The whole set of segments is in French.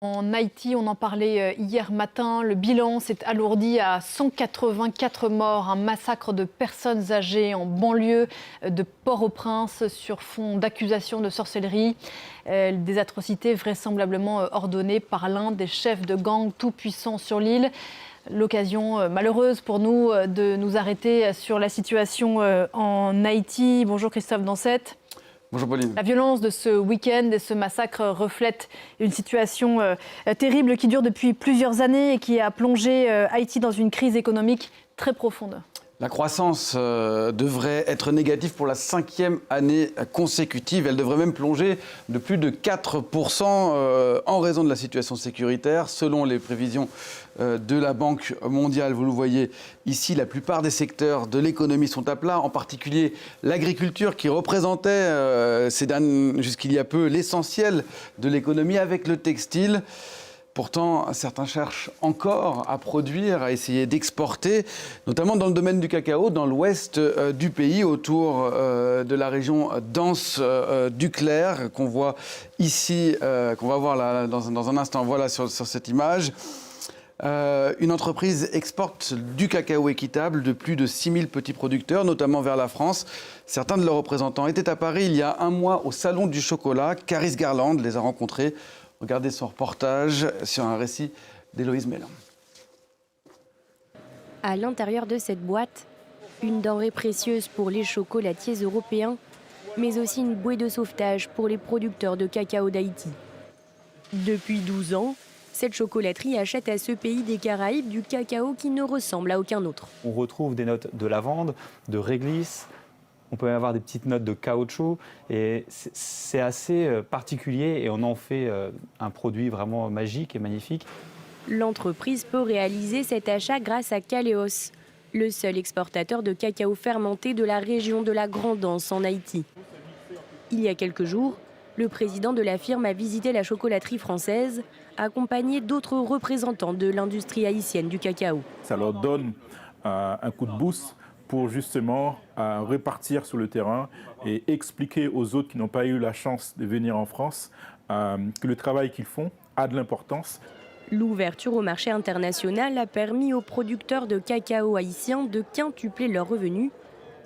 En Haïti, on en parlait hier matin, le bilan s'est alourdi à 184 morts, un massacre de personnes âgées en banlieue de Port-au-Prince sur fond d'accusations de sorcellerie. Des atrocités vraisemblablement ordonnées par l'un des chefs de gang tout-puissants sur l'île. L'occasion malheureuse pour nous de nous arrêter sur la situation en Haïti. Bonjour Christophe Dansette. Bonjour Pauline. La violence de ce week-end et ce massacre reflètent une situation terrible qui dure depuis plusieurs années et qui a plongé Haïti dans une crise économique très profonde. La croissance devrait être négative pour la 5e année consécutive. Elle devrait même plonger de plus de 4% en raison de la situation sécuritaire. Selon les prévisions de la Banque mondiale, vous le voyez ici, la plupart des secteurs de l'économie sont à plat, en particulier l'agriculture qui représentait jusqu'il y a peu l'essentiel de l'économie avec le textile. Pourtant, certains cherchent encore à produire, à essayer d'exporter, notamment dans le domaine du cacao, dans l'ouest du pays, autour de la région dense du Clair, qu'on voit ici, qu'on va voir là, dans un instant. Voilà sur cette image. Une entreprise exporte du cacao équitable de plus de 6000 petits producteurs, notamment vers la France. Certains de leurs représentants étaient à Paris il y a un mois au Salon du Chocolat. Caris Garland les a rencontrés. Regardez son reportage sur un récit d'Héloïse Mélin. À l'intérieur de cette boîte, une denrée précieuse pour les chocolatiers européens, mais aussi une bouée de sauvetage pour les producteurs de cacao d'Haïti. Depuis 12 ans, cette chocolaterie achète à ce pays des Caraïbes du cacao qui ne ressemble à aucun autre. On retrouve des notes de lavande, de réglisse. On peut avoir des petites notes de caoutchouc et c'est assez particulier et on en fait un produit vraiment magique et magnifique. L'entreprise peut réaliser cet achat grâce à Caléos, le seul exportateur de cacao fermenté de la région de la Grande Anse en Haïti. Il y a quelques jours, le président de la firme a visité la chocolaterie française, accompagné d'autres représentants de l'industrie haïtienne du cacao. Ça leur donne un coup de boost pour justement repartir sur le terrain et expliquer aux autres qui n'ont pas eu la chance de venir en France que le travail qu'ils font a de l'importance. L'ouverture au marché international a permis aux producteurs de cacao haïtiens de quintupler leurs revenus,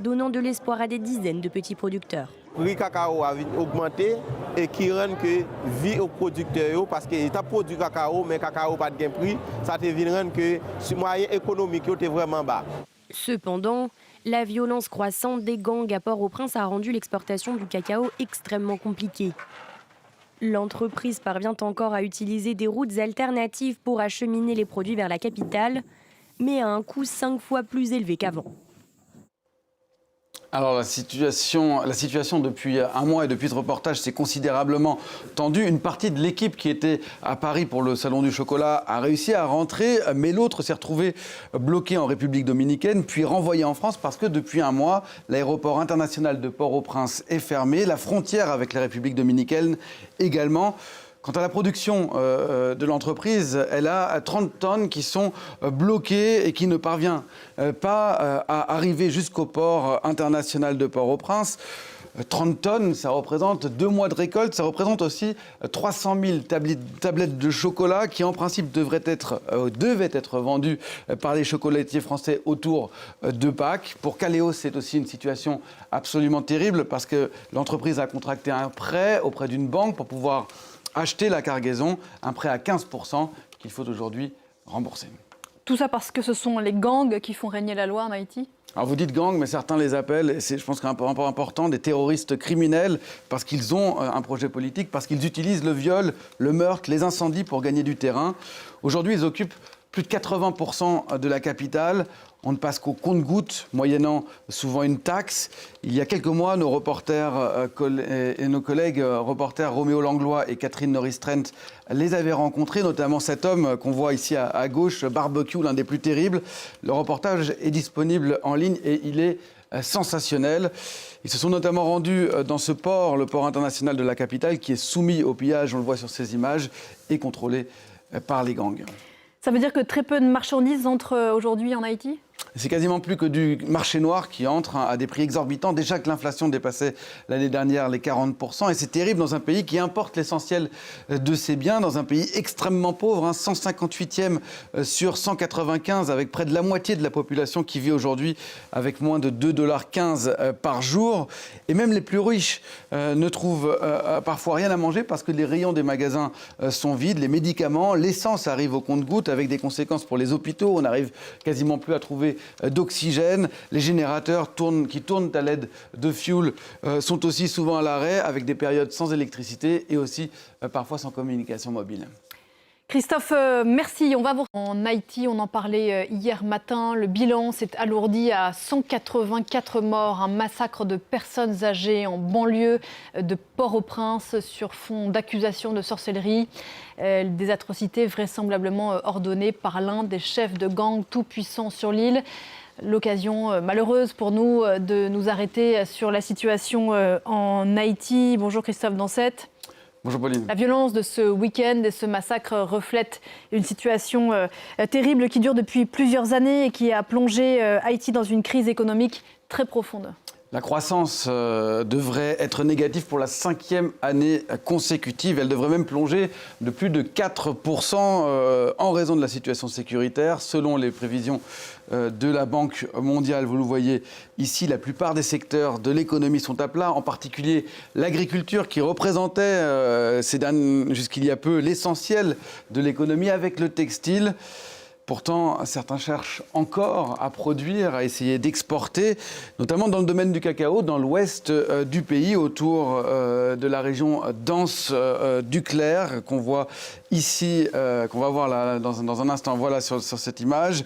donnant de l'espoir à des dizaines de petits producteurs. Le prix cacao a augmenté et qui rend que vie aux producteurs parce qu'ils ont produit cacao mais cacao pas de prix, ça te rend que ce moyen économique est vraiment bas. Cependant, la violence croissante des gangs à Port-au-Prince a rendu l'exportation du cacao extrêmement compliquée. L'entreprise parvient encore à utiliser des routes alternatives pour acheminer les produits vers la capitale, mais à un coût 5 fois plus élevé qu'avant. Alors la situation depuis un mois et depuis ce reportage s'est considérablement tendue. Une partie de l'équipe qui était à Paris pour le Salon du Chocolat a réussi à rentrer, mais l'autre s'est retrouvé bloqué en République dominicaine, puis renvoyé en France parce que depuis un mois, l'aéroport international de Port-au-Prince est fermé, la frontière avec la République dominicaine également. Quant à la production de l'entreprise, elle a 30 tonnes qui sont bloquées et qui ne parvient pas à arriver jusqu'au port international de Port-au-Prince. 30 tonnes, ça représente 2 mois de récolte, ça représente aussi 300 000 tablettes de chocolat qui en principe devaient être vendues par les chocolatiers français autour de Pâques. Pour Caléos, c'est aussi une situation absolument terrible parce que l'entreprise a contracté un prêt auprès d'une banque pour pouvoir acheter la cargaison, un prêt à 15% qu'il faut aujourd'hui rembourser. Tout ça parce que ce sont les gangs qui font régner la loi en Haïti ? Alors vous dites gang, mais certains les appellent, et je pense qu'un peu important, des terroristes criminels, parce qu'ils ont un projet politique, parce qu'ils utilisent le viol, le meurtre, les incendies pour gagner du terrain. Aujourd'hui, ils occupent plus de 80% de la capitale. On ne passe qu'au compte-gouttes, moyennant souvent une taxe. Il y a quelques mois, nos reporters et nos collègues reporters Roméo Langlois et Catherine Norris-Trent les avaient rencontrés, notamment cet homme qu'on voit ici à gauche, Barbecue, l'un des plus terribles. Le reportage est disponible en ligne et il est sensationnel. Ils se sont notamment rendus dans ce port, le port international de la capitale, qui est soumis au pillage, on le voit sur ces images, et contrôlé par les gangs. Ça veut dire que très peu de marchandises entrent aujourd'hui en Haïti ? C'est quasiment plus que du marché noir qui entre à des prix exorbitants. Déjà que l'inflation dépassait l'année dernière les 40%. Et c'est terrible dans un pays qui importe l'essentiel de ses biens, dans un pays extrêmement pauvre, 158e sur 195, avec près de la moitié de la population qui vit aujourd'hui avec moins de 2,15 $ par jour. Et même les plus riches ne trouvent parfois rien à manger parce que les rayons des magasins sont vides. Les médicaments, l'essence arrive au compte-gouttes avec des conséquences pour les hôpitaux. On n'arrive quasiment plus à trouver d'oxygène. Les générateurs qui tournent à l'aide de fioul sont aussi souvent à l'arrêt avec des périodes sans électricité et aussi parfois sans communication mobile. Christophe, merci. On va vous... En Haïti, on en parlait hier matin. Le bilan s'est alourdi à 184 morts. Un massacre de personnes âgées en banlieue de Port-au-Prince sur fond d'accusations de sorcellerie. Des atrocités vraisemblablement ordonnées par l'un des chefs de gang tout-puissants sur l'île. L'occasion malheureuse pour nous de nous arrêter sur la situation en Haïti. Bonjour Christophe Dansette. Bonjour Pauline. La violence de ce week-end et ce massacre reflète une situation terrible qui dure depuis plusieurs années et qui a plongé Haïti dans une crise économique très profonde. La croissance devrait être négative pour la 5e année consécutive. Elle devrait même plonger de plus de 4% en raison de la situation sécuritaire. Selon les prévisions de la Banque mondiale, vous le voyez ici, la plupart des secteurs de l'économie sont à plat, en particulier l'agriculture qui représentait jusqu'il y a peu l'essentiel de l'économie avec le textile. Pourtant, certains cherchent encore à produire, à essayer d'exporter, notamment dans le domaine du cacao, dans l'ouest du pays, autour de la région dense du Clair, qu'on voit ici, qu'on va voir là, dans un instant, voilà sur cette image.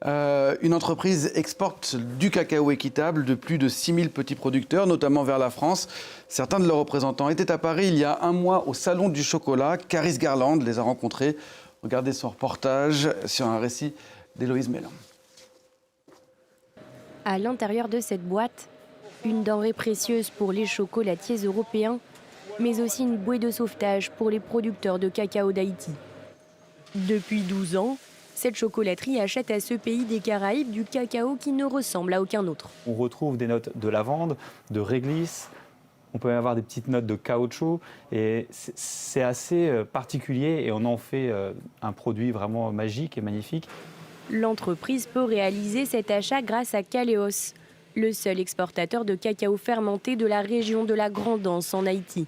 Une entreprise exporte du cacao équitable de plus de 6000 petits producteurs, notamment vers la France. Certains de leurs représentants étaient à Paris il y a un mois au Salon du Chocolat. Caris Garland les a rencontrés. Regardez son reportage sur un récit d'Héloïse Mélin. À l'intérieur de cette boîte, une denrée précieuse pour les chocolatiers européens, mais aussi une bouée de sauvetage pour les producteurs de cacao d'Haïti. Depuis 12 ans, cette chocolaterie achète à ce pays des Caraïbes du cacao qui ne ressemble à aucun autre. On retrouve des notes de lavande, de réglisse. On peut avoir des petites notes de caoutchouc et c'est assez particulier et on en fait un produit vraiment magique et magnifique. L'entreprise peut réaliser cet achat grâce à Caléos, le seul exportateur de cacao fermenté de la région de la Grande Anse en Haïti.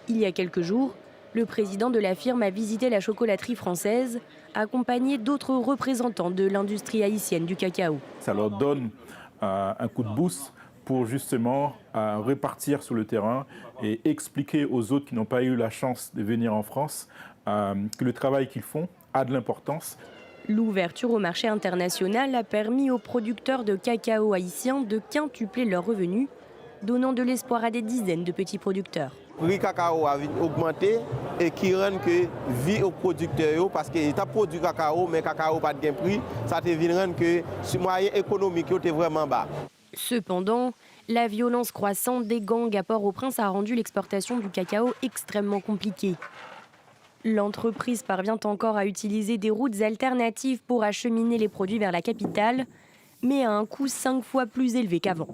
Il y a quelques jours, le président de la firme a visité la chocolaterie française, accompagné d'autres représentants de l'industrie haïtienne du cacao. Ça leur donne un coup de boost pour justement repartir sur le terrain et expliquer aux autres qui n'ont pas eu la chance de venir en France que le travail qu'ils font a de l'importance. L'ouverture au marché international a permis aux producteurs de cacao haïtiens de quintupler leurs revenus, donnant de l'espoir à des dizaines de petits producteurs. Le prix cacao a augmenté et qui rend que vie aux producteurs parce qu'ils ont produit cacao mais cacao pas de prix, ça te rend que le moyen économique est vraiment bas. Cependant, la violence croissante des gangs à Port-au-Prince a rendu l'exportation du cacao extrêmement compliquée. L'entreprise parvient encore à utiliser des routes alternatives pour acheminer les produits vers la capitale, mais à un coût 5 fois plus élevé qu'avant.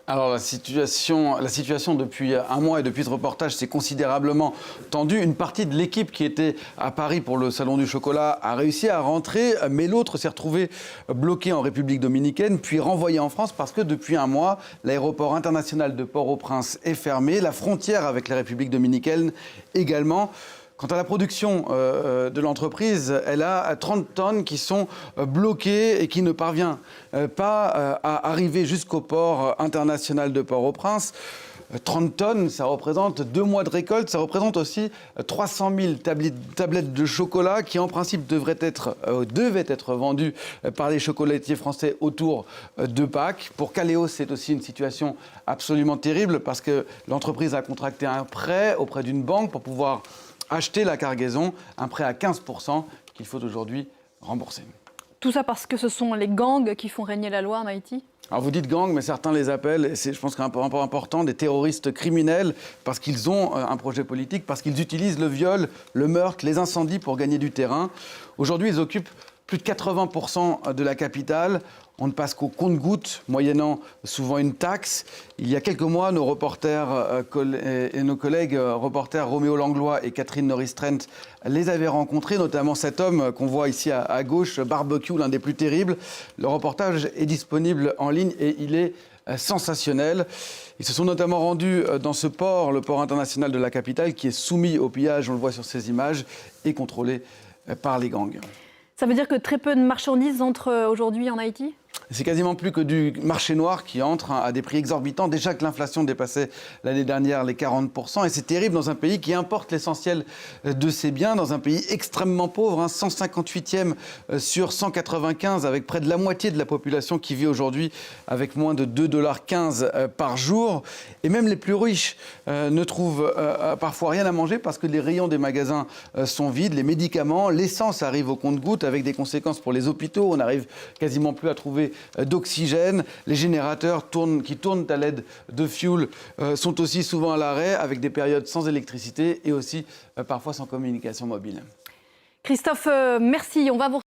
Alors la situation depuis un mois et depuis ce reportage s'est considérablement tendue. Une partie de l'équipe qui était à Paris pour le Salon du Chocolat a réussi à rentrer, mais l'autre s'est retrouvé bloqué en République dominicaine, puis renvoyé en France parce que depuis un mois, l'aéroport international de Port-au-Prince est fermé, la frontière avec la République dominicaine également. Quant à la production de l'entreprise, elle a 30 tonnes qui sont bloquées et qui ne parvient pas à arriver jusqu'au port international de Port-au-Prince. 30 tonnes, ça représente 2 mois de récolte, ça représente aussi 300 000 tablettes de chocolat qui en principe devaient être vendues par les chocolatiers français autour de Pâques. Pour Caléos, c'est aussi une situation absolument terrible parce que l'entreprise a contracté un prêt auprès d'une banque pour pouvoir acheter la cargaison, un prêt à 15% qu'il faut aujourd'hui rembourser. Tout ça parce que ce sont les gangs qui font régner la loi en Haïti ? Alors vous dites gang, mais certains les appellent, et c'est je pense un peu important, des terroristes criminels, parce qu'ils ont un projet politique, parce qu'ils utilisent le viol, le meurtre, les incendies pour gagner du terrain. Aujourd'hui, ils occupent plus de 80% de la capitale. On ne passe qu'au compte-gouttes, moyennant souvent une taxe. Il y a quelques mois, nos reporters et nos collègues reporters Roméo Langlois et Catherine Norris-Trent les avaient rencontrés, notamment cet homme qu'on voit ici à gauche, Barbecue, l'un des plus terribles. Le reportage est disponible en ligne et il est sensationnel. Ils se sont notamment rendus dans ce port, le port international de la capitale, qui est soumis au pillage, on le voit sur ces images, et contrôlé par les gangs. Ça veut dire que très peu de marchandises entrent aujourd'hui en Haïti ? C'est quasiment plus que du marché noir qui entre à des prix exorbitants. Déjà que l'inflation dépassait l'année dernière les 40%. Et c'est terrible dans un pays qui importe l'essentiel de ses biens, dans un pays extrêmement pauvre, 158e sur 195, avec près de la moitié de la population qui vit aujourd'hui avec moins de 2,15 $ par jour. Et même les plus riches ne trouvent parfois rien à manger parce que les rayons des magasins sont vides. Les médicaments, l'essence arrive au compte-gouttes avec des conséquences pour les hôpitaux. On n'arrive quasiment plus à trouver d'oxygène. Les générateurs qui tournent à l'aide de fioul sont aussi souvent à l'arrêt avec des périodes sans électricité et aussi parfois sans communication mobile. Christophe, merci. On va vous